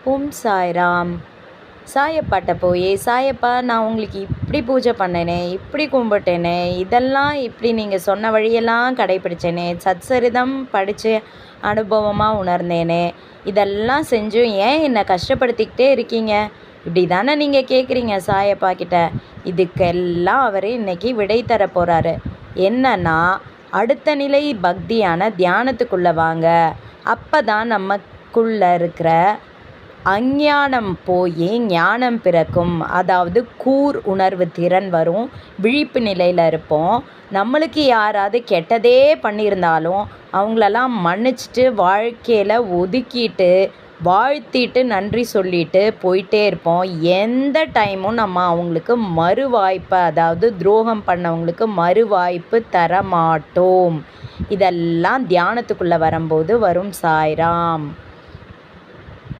ஓம் சாய்ராம். சாயப்பாட்ட போய், சாயப்பா நான் உங்களுக்கு இப்படி பூஜை பண்ணேனே, இப்படி கும்பிட்டேனே, இதெல்லாம் இப்படி நீங்கள் சொன்ன வழியெல்லாம் கடைப்பிடிச்சேனே, சத்சரிதம் படித்து அனுபவமாக உணர்ந்தேனே, இதெல்லாம் செஞ்சும் ஏன் என்னை கஷ்டப்படுத்திக்கிட்டே இருக்கீங்க? இப்படி தானே நீங்கள் கேட்குறீங்க சாயப்பா கிட்ட. இதுக்கெல்லாம் அவர் இன்னைக்கு விடை தர போகிறாரு. என்னன்னா, அடுத்த நிலை பக்தியான தியானத்துக்குள்ளே வாங்க. அப்போ தான் நமக்குள்ளே இருக்கிற அஞ்ஞானம் போய் ஞானம் பிறக்கும். அதாவது கூர் உணர்வு திறன் வரும். விழிப்பு நிலையில் இருப்போம். நம்மளுக்கு யாராவது கெட்டதே பண்ணியிருந்தாலும் அவங்களெல்லாம் மன்னிச்சிட்டு வாழ்க்கையில் ஒதுக்கிட்டு வாழ்த்திட்டு நன்றி சொல்லிட்டு போயிட்டே இருப்போம். எந்த டைமும் நம்ம அவங்களுக்கு மறுவாய்ப்பு, அதாவது துரோகம் பண்ணவங்களுக்கு மறுவாய்ப்பு தர மாட்டோம். இதெல்லாம் தியானத்துக்குள்ளே வரும்போது வரும். சாய்ராம்.